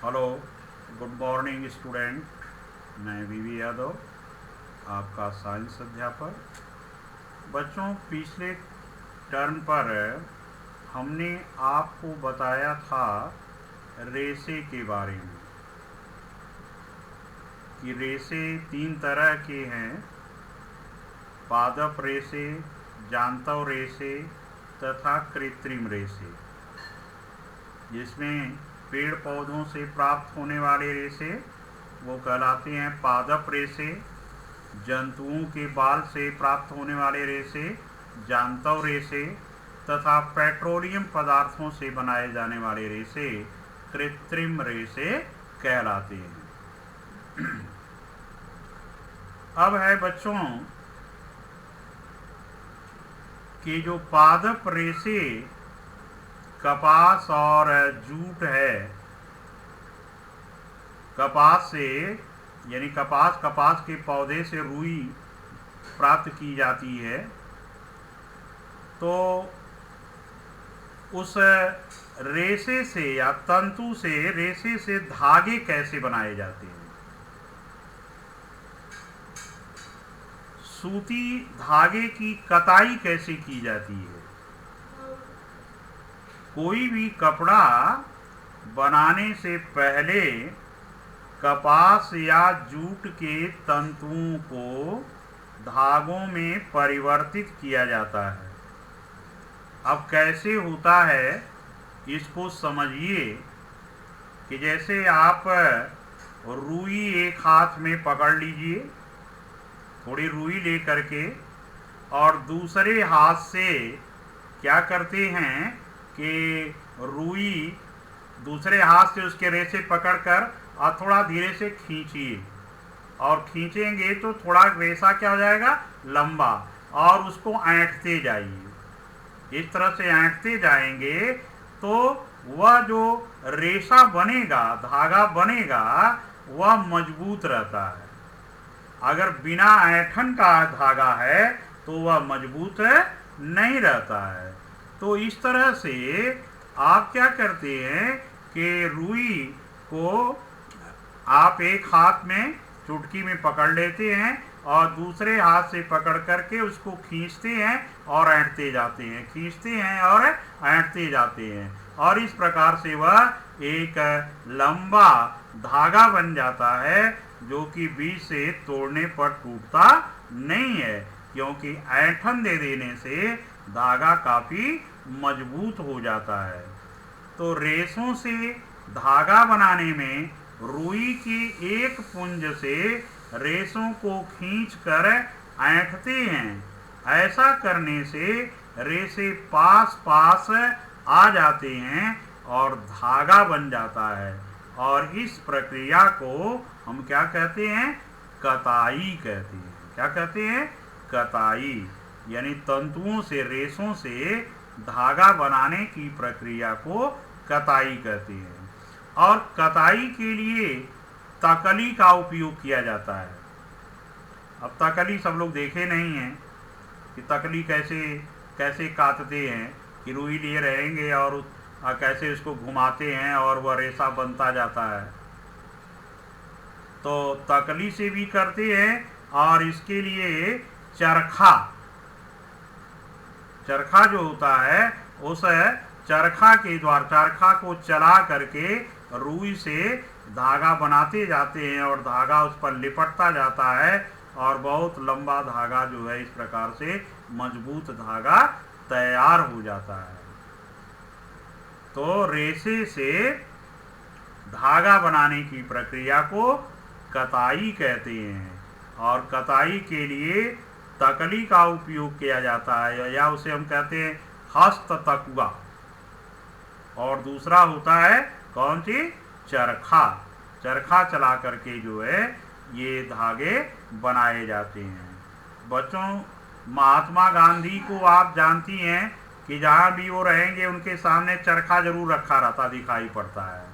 Hello, good morning student. मैं वीवी यादव, आपका science अध्यापक। बच्चों, पिछले टर्म पर हमने आपको बताया था रेसे के बारे में कि रेसे तीन तरह के हैं: पादप रेसे, जांतव रेसे तथा कृत्रिम रेसे। जिसमें पेड़ पौधों से प्राप्त होने वाले रेसे वो कहलाते हैं पादप रेसे, जंतुओं के बाल से प्राप्त होने वाले रेसे जांतव रेसे तथा पेट्रोलियम पदार्थों से बनाए जाने वाले रेसे कृत्रिम रेसे कहलाते हैं। अब है बच्चों कि जो पादप रेसे कपास और जूट है, कपास से यानी कपास के पौधे से रुई प्राप्त की जाती है, तो उस रेसे से या तंतु से रेसे से धागे कैसे बनाए जाते हैं। सूती धागे की कताई कैसे की जाती है। कोई भी कपड़ा बनाने से पहले कपास या जूट के तंतुओं को धागों में परिवर्तित किया जाता है। अब कैसे होता है इसको समझिए कि जैसे आप रुई एक हाथ में पकड़ लीजिए, थोड़ी रुई ले करके, और दूसरे हाथ से क्या करते हैं कि रुई दूसरे हाथ से उसके रेसे पकड़कर और थोड़ा धीरे से खींचिए, और खींचेंगे तो थोड़ा रेसा क्या हो जाएगा, लंबा, और उसको ऐंठते जाइए। इस तरह से ऐंठते जाएंगे तो वह जो रेशा बनेगा, धागा बनेगा, वह मजबूत रहता है। अगर बिना ऐंठन का धागा है तो वह मजबूत नहीं रहता है। तो इस तरह से आप क्या करते हैं कि रुई को आप एक हाथ में चुटकी में पकड़ लेते हैं और दूसरे हाथ से पकड़ करके उसको खींचते हैं और ऐंठते जाते हैं, खींचते हैं और ऐंठते जाते हैं, और इस प्रकार से वह एक लंबा धागा बन जाता है जो कि बीच से तोड़ने पर टूटता नहीं है, क्योंकि ऐंठन दे देने से धागा काफ़ी मजबूत हो जाता है। तो रेशों से धागा बनाने में रुई की एक पुंज से रेशों को खींचकर ऐंठते हैं। ऐसा करने से रेशे पास पास आ जाते हैं और धागा बन जाता है, और इस प्रक्रिया को हम क्या कहते हैं, कताई कहते हैं। क्या कहते हैं, कताई। यानी तंतुओं से, रेशों से धागा बनाने की प्रक्रिया को कताई कहते हैं। और कताई के लिए तकली का उपयोग किया जाता है। अब तकली सब लोग देखे नहीं हैं कि तकली कैसे कैसे काटते हैं, कि रुई लिए रहेंगे और कैसे उसको घुमाते हैं और वह रेशा बनता जाता है। तो तकली से भी करते हैं, और इसके लिए चरखा जो होता है, उस चरखा के द्वारा, चरखा को चला करके रुई से धागा बनाते जाते हैं और धागा उस पर लिपटता जाता है, और बहुत लंबा धागा जो है इस प्रकार से मजबूत धागा तैयार हो जाता है। तो रेशे से धागा बनाने की प्रक्रिया को कताई कहते हैं, और कताई के लिए तकली का उपयोग किया जाता है, या उसे हम कहते हैं हस्त तकुआ। और दूसरा होता है कौन सी, चरखा चला करके जो है ये धागे बनाए जाते हैं। बच्चों, महात्मा गांधी को आप जानती हैं कि जहाँ भी वो रहेंगे उनके सामने चरखा जरूर रखा रहता दिखाई पड़ता है,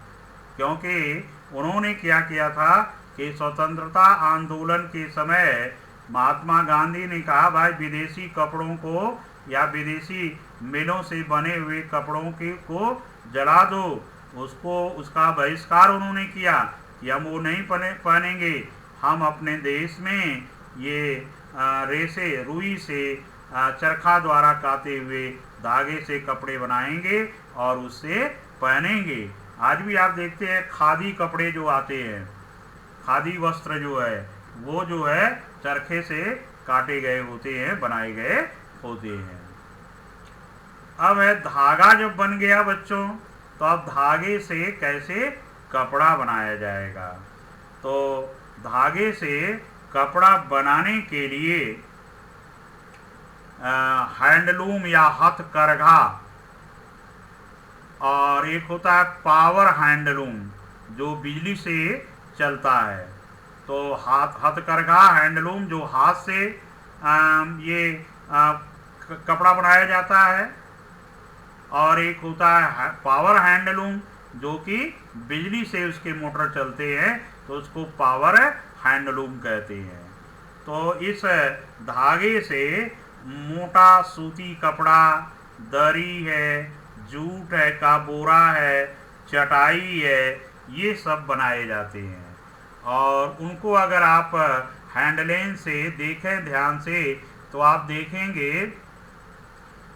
क्योंकि उन्होंने क्या किया था कि स्वतंत्रता आंदोलन के समय महात्मा गांधी ने कहा, भाई विदेशी कपड़ों को या विदेशी मिलों से बने हुए कपड़ों को जला दो, उसका बहिष्कार उन्होंने किया कि हम वो नहीं पहनेंगे, हम अपने देश में ये रेसे रुई से चरखा द्वारा काते हुए धागे से कपड़े बनाएंगे और उससे पहनेंगे। आज भी आप देखते हैं खादी कपड़े जो आते हैं, खादी वस्त्र जो है वो जो है चरखे से काटे गए होते हैं, बनाए गए होते हैं। अब है धागा जब बन गया बच्चों, तो अब धागे से कैसे कपड़ा बनाया जाएगा। तो धागे से कपड़ा बनाने के लिए हैंडलूम या हथकरघा, और एक होता है पावर हैंडलूम जो बिजली से चलता है। तो हथकरघा हैंडलूम जो हाथ से ये कपड़ा बनाया जाता है, और एक होता है पावर हैंडलूम जो कि बिजली से उसके मोटर चलते हैं, तो उसको पावर हैंडलूम कहते हैं। तो इस धागे से मोटा सूती कपड़ा, दरी है, जूट है का बोरा है, चटाई है, ये सब बनाए जाते हैं। और उनको अगर आप हैंडलें से देखें ध्यान से, तो आप देखेंगे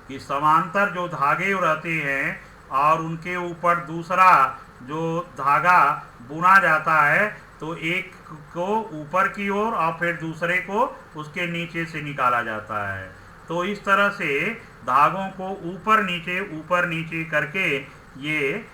कि समांतर जो धागे रहते हैं और उनके ऊपर दूसरा जो धागा बुना जाता है, तो एक को ऊपर की ओर और फिर दूसरे को उसके नीचे से निकाला जाता है। तो इस तरह से धागों को ऊपर नीचे करके ये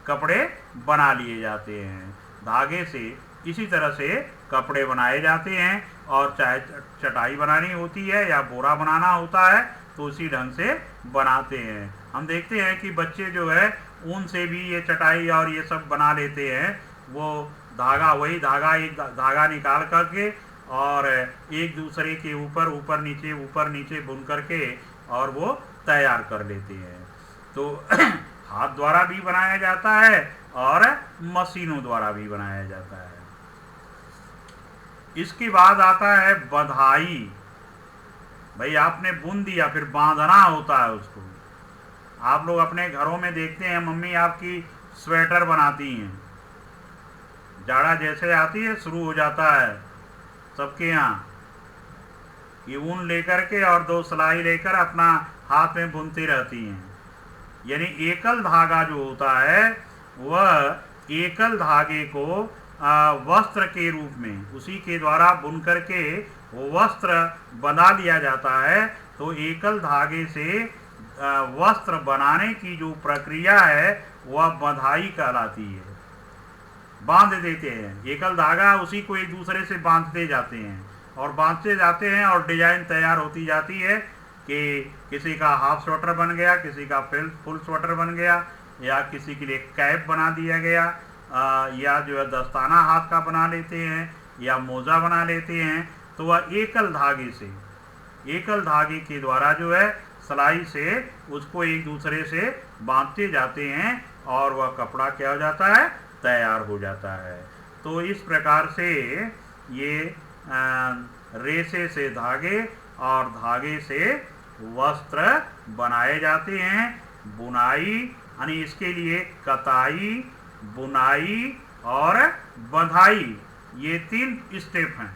कपड़े बना लिए जाते हैं। धागे से इसी तरह से कपड़े बनाए जाते हैं, और चाहे चटाई बनानी होती है या बोरा बनाना होता है तो उसी ढंग से बनाते हैं। हम देखते हैं कि बच्चे जो है ऊन से भी ये चटाई और ये सब बना लेते हैं। वो धागा, वही धागा, एक धागा निकाल करके और एक दूसरे के ऊपर नीचे बुन करके और वो तैयार कर लेते हैं। तो हाथ द्वारा भी बनाया जाता है और मशीनों द्वारा भी बनाया जाता है। इसके बाद आता है बंधाई। भाई आपने बुन दिया, फिर बांधना होता है उसको। आप लोग अपने घरों में देखते हैं मम्मी आपकी स्वेटर बनाती हैं, जाड़ा जैसे आती है शुरू हो जाता है सबके यहाँ कि ऊन लेकर के और 2 सिलाई लेकर अपना हाथ में बुनती रहती हैं। यानी एकल धागा जो होता है वह एकल धागे को वस्त्र के रूप में उसी के द्वारा बुन करके वो वस्त्र बना लिया जाता है। तो एकल धागे से वस्त्र बनाने की जो प्रक्रिया है वह बंधाई कहलाती है। बांध देते हैं, एकल धागा उसी को एक दूसरे से बांधते जाते हैं और बांधते जाते हैं और डिजाइन तैयार होती जाती है कि किसी का हाफ स्वेटर बन गया, किसी का फुल स्वेटर बन गया, या किसी के लिए कैप बना दिया गया, या जो है दस्ताना हाथ का बना लेते हैं या मोजा बना लेते हैं। तो वह एकल धागे के द्वारा जो है सिलाई से उसको एक दूसरे से बांधते जाते हैं और वह कपड़ा क्या हो जाता है, तैयार हो जाता है। तो इस प्रकार से ये रेशे से धागे और धागे से वस्त्र बनाए जाते हैं। बुनाई यानी इसके लिए कताई, बुनाई और बंधाई, ये 3 स्टेप हैं।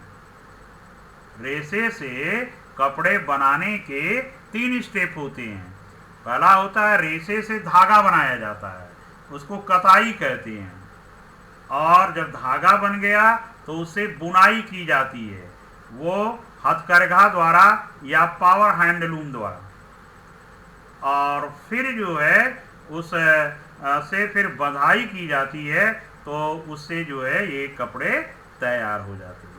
रेशे से कपड़े बनाने के 3 स्टेप होते हैं। पहला होता है रेशे से धागा बनाया जाता है, उसको कताई कहते हैं। और जब धागा बन गया तो उससे बुनाई की जाती है, वो हथकरघा द्वारा या पावर हैंडलूम द्वारा। और फिर जो है उस से फिर बंधाई की जाती है, तो उससे जो है ये कपड़े तैयार हो जाते हैं।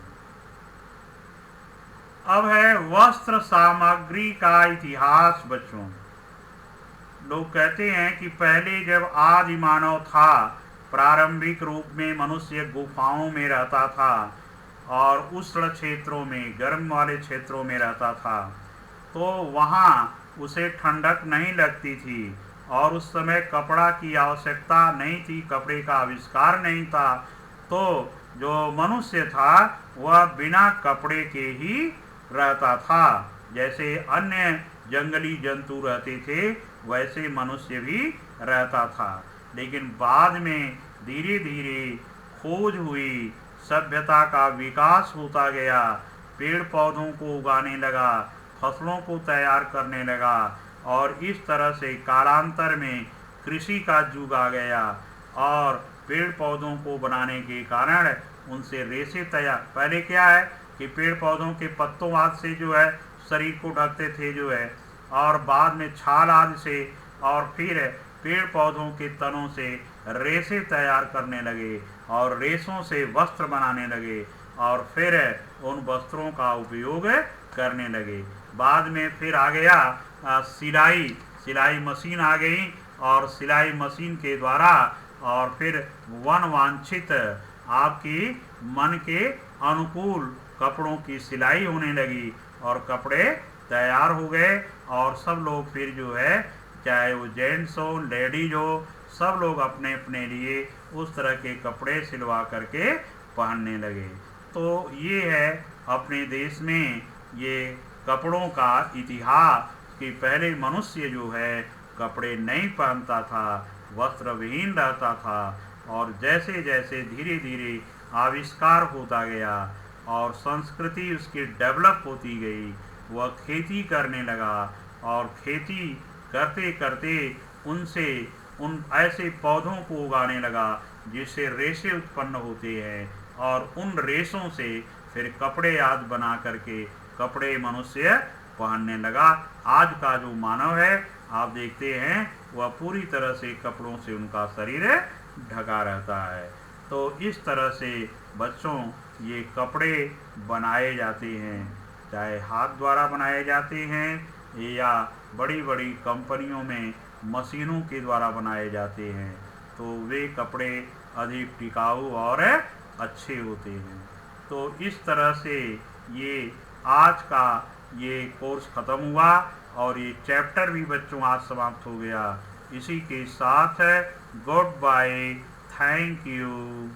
अब है वस्त्र सामग्री का इतिहास। बच्चों, लोग कहते हैं कि पहले जब आदि मानव था, प्रारंभिक रूप में मनुष्य गुफाओं में रहता था और उष्ण क्षेत्रों में, गर्म वाले क्षेत्रों में रहता था, तो वहाँ उसे ठंडक नहीं लगती थी और उस समय कपड़ा की आवश्यकता नहीं थी, कपड़े का आविष्कार नहीं था। तो जो मनुष्य था वह बिना कपड़े के ही रहता था। जैसे अन्य जंगली जंतु रहते थे वैसे मनुष्य भी रहता था। लेकिन बाद में धीरे धीरे खोज हुई, सभ्यता का विकास होता गया, पेड़ पौधों को उगाने लगा, फसलों को तैयार करने लगा, और इस तरह से कालांतर में कृषि का युग आ गया। और पेड़ पौधों को बनाने के कारण उनसे रेशे तैयार, पहले क्या है कि पेड़ पौधों के पत्तों आदि से जो है शरीर को ढकते थे जो है, और बाद में छाल आदि से, और फिर पेड़ पौधों के तनों से रेशे तैयार करने लगे, और रेशों से वस्त्र बनाने लगे, और फिर उन वस्त्रों का उपयोग करने लगे। बाद में फिर आ गया सिलाई मशीन आ गई, और सिलाई मशीन के द्वारा और फिर वन वांछित आपकी मन के अनुकूल कपड़ों की सिलाई होने लगी, और कपड़े तैयार हो गए, और सब लोग फिर जो है, चाहे वो जेंट्स हो लेडीज हो, सब लोग अपने अपने लिए उस तरह के कपड़े सिलवा करके पहनने लगे। तो ये है अपने देश में ये कपड़ों का इतिहास कि पहले मनुष्य जो है कपड़े नहीं पहनता था, वस्त्र विहीन रहता था, और जैसे जैसे धीरे धीरे आविष्कार होता गया और संस्कृति उसकी डेवलप होती गई, वह खेती करने लगा, और खेती करते करते उन ऐसे पौधों को उगाने लगा जिससे रेशे उत्पन्न होते हैं, और उन रेशों से फिर कपड़े आदि बना करके कपड़े मनुष्य पहनने लगा। आज का जो मानव है आप देखते हैं वह पूरी तरह से कपड़ों से उनका शरीर ढका रहता है। तो इस तरह से बच्चों ये कपड़े बनाए जाते हैं, चाहे हाथ द्वारा बनाए जाते हैं या बड़ी बड़ी कंपनियों में मशीनों के द्वारा बनाए जाते हैं, तो वे कपड़े अधिक टिकाऊ और अच्छे होते हैं। तो इस तरह से ये आज का ये कोर्स ख़त्म हुआ, और ये चैप्टर भी बच्चों आज समाप्त हो गया। इसी के साथ गुड बाय, थैंक यू।